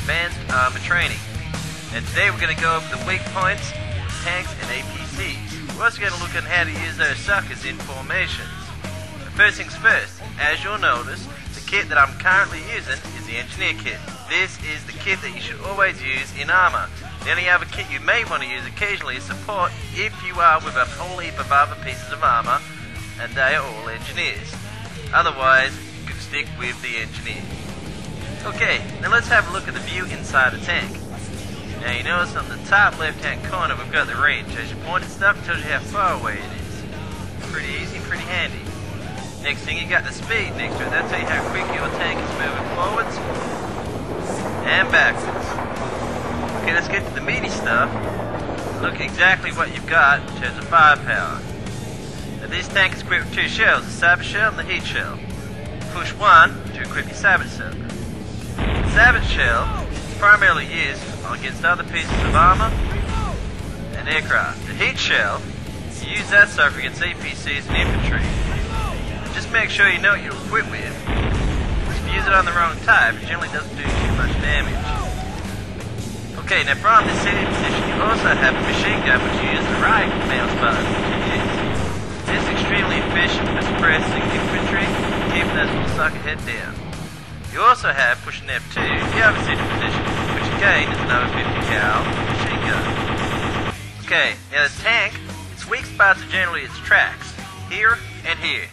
Advanced Armour training. And today we're going to go over the weak points, tanks and APCs. We're also going to look at how to use those suckers in formations. But first things first, as you'll notice, the kit that I'm currently using is the Engineer kit. This is the kit that you should always use in armour. The only other kit you may want to use occasionally is support if you are with a whole heap of other pieces of armour and they are all Engineers. Otherwise, you can stick with the Engineer. Okay, now let's have a look at the view inside a tank. Now you notice on the top left hand corner we've got the range. As you point at stuff, it tells you how far away it is. Pretty easy, pretty handy. Next thing, you got the speed next to it. That'll tell you how quick your tank is moving forwards and backwards. Okay, let's get to the meaty stuff. Look exactly what you've got in terms of firepower. Now this tank is equipped with two shells, the Sabot shell and the heat shell. Push one to equip your Sabot shell. The Sabot shell is primarily used against other pieces of armour and aircraft. The heat shell, you use that stuff against APCs and infantry. And just make sure you know what you're equipped with. If you use it on the wrong type, it generally doesn't do too much damage. Okay, now from this sitting position you also have a machine gun which you use the right mouse button to use. This is extremely efficient for suppressing infantry and keeping those little sucker head down. You also have pushing F2 the other sitting position, which again is another 50 cal machine gun. Okay, now the tank, its weak spots are generally its tracks, here and here.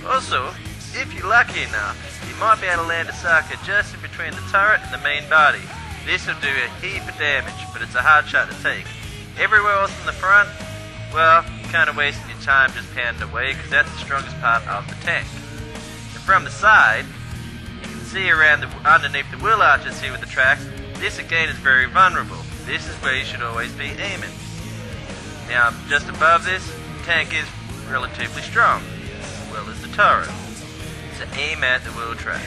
Also, if you're lucky enough, you might be able to land a sucker just in between the turret and the main body. This will do a heap of damage, but it's a hard shot to take. Everywhere else in the front, well, you're kind of wasting your time just pounding away because that's the strongest part of the tank. And from the side, you can see around underneath the wheel arches here with the tracks, this again is very vulnerable. This is where you should always be aiming. Now, just above this, the tank is relatively strong, as well as the turret. So aim at the wheel tracks.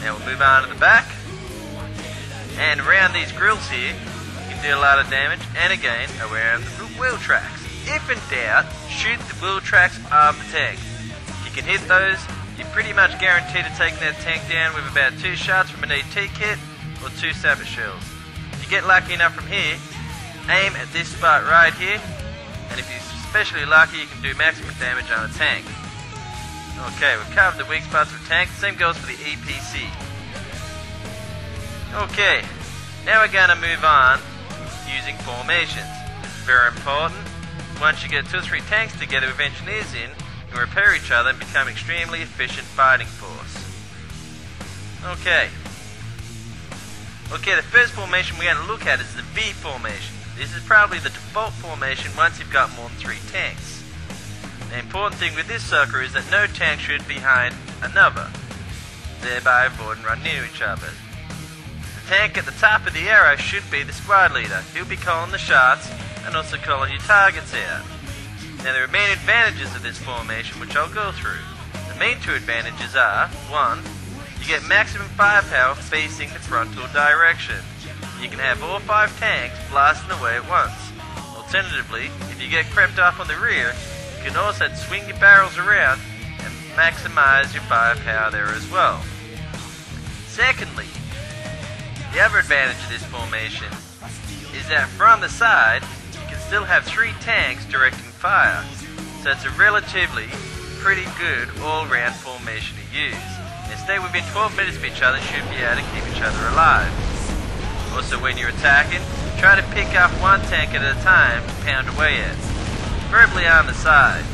Now we'll move on to the back. And around these grills here, you can do a lot of damage, and again, around the wheel tracks. If in doubt, shoot the wheel tracks of the tank. If you can hit those, you're pretty much guaranteed to take that tank down with about 2 shots from an AT kit or 2 Sabot shells. If you get lucky enough from here, aim at this spot right here, and if you're especially lucky, you can do maximum damage on a tank. Okay, we've covered the weak spots of the tank. The same goes for the APC. Okay, now we're going to move on using formations. This is very important. Once you get 2 or 3 tanks together with Engineers in, you can repair each other and become an extremely efficient fighting force. Okay, the first formation we're going to look at is the V formation. This is probably the default formation once you've got more than 3 tanks. The important thing with this sucker is that no tank should be behind another, thereby avoiding running into each other. The tank at the top of the arrow should be the squad leader. He'll be calling the shots and also calling your targets out. Now there are main advantages of this formation which I'll go through. The main 2 advantages are, 1, you get maximum firepower facing the frontal direction. You can have all 5 tanks blasting away at once. Alternatively, if you get crept off on the rear, you can also swing your barrels around and maximize your firepower there as well. Secondly, the other advantage of this formation is that from the side, you can still have 3 tanks directing fire. So it's a relatively pretty good all-round formation to use. And stay within 12 meters of each other, should be able to keep each other alive. Also, when you're attacking, try to pick up 1 tank at a time to pound away at, preferably on the sides.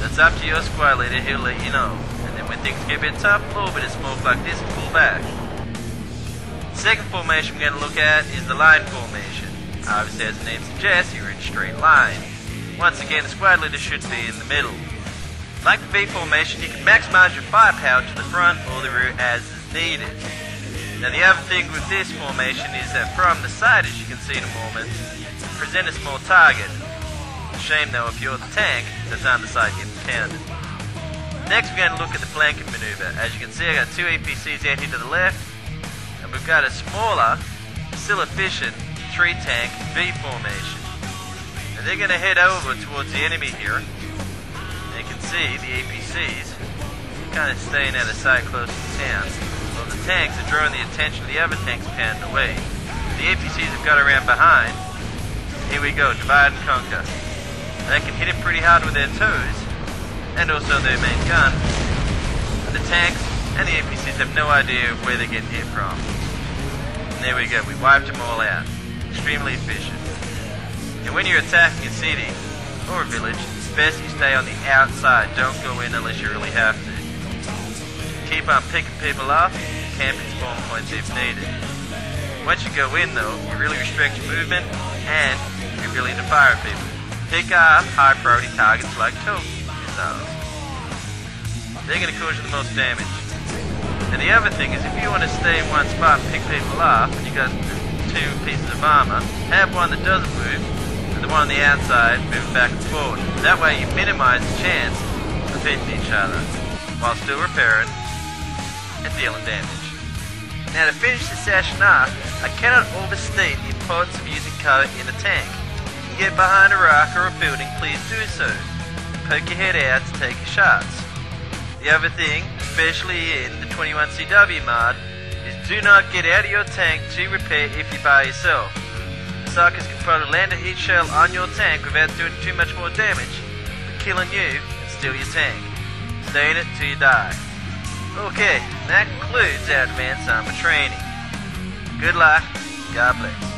That's up to your squad leader, he'll let you know. And then when things get a bit tough, a little bit of smoke like this and pull back. The second formation we're going to look at is the line formation. Obviously, as the name suggests, you're in a straight line. Once again, the squad leader should be in the middle. Like the V formation, you can maximize your firepower to the front or the rear as is needed. Now the other thing with this formation is that from the side, as you can see in a moment, you present a small target. It's a shame though if you're the tank that's on the side getting pounded. Next we're going to look at the flanking maneuver. As you can see, I got 2 APCs out here to the left, and we've got a smaller, still efficient 3-tank V formation. And they're going to head over towards the enemy here. And you can see the APCs kind of staying out of sight close to the town. So the tanks are drawing the attention of the other tanks pounding away. The APCs have got around behind. Here we go, divide and conquer. They can hit it pretty hard with their toes, and also their main gun. And the tanks and the APCs have no idea where they're getting hit from. And there we go, we wiped them all out. Extremely efficient. And when you're attacking a city or a village, it's best you stay on the outside. Don't go in unless you really have to. Keep on picking people off, camping spawn points if needed. Once you go in though, you really restrict your movement and your ability to fire at people. Pick off high priority targets like tow missiles. They're going to cause you the most damage. And the other thing is, if you want to stay in one spot and pick people off, and you got two pieces of armor, have one that doesn't move, and the one on the outside moving back and forward. That way you minimize the chance of hitting each other, while still repairing and dealing damage. Now to finish the session off, I cannot overstate the importance of using cover in a tank. If you get behind a rock or a building, please do so. And poke your head out to take your shots. The other thing, especially in the 21CW mod, is do not get out of your tank to repair if you're by yourself. Suckers can probably land a heat shell on your tank without doing too much more damage, but killing you and steal your tank. Stay in it till you die. Okay, that concludes our Advanced Armour training. Good luck, God bless.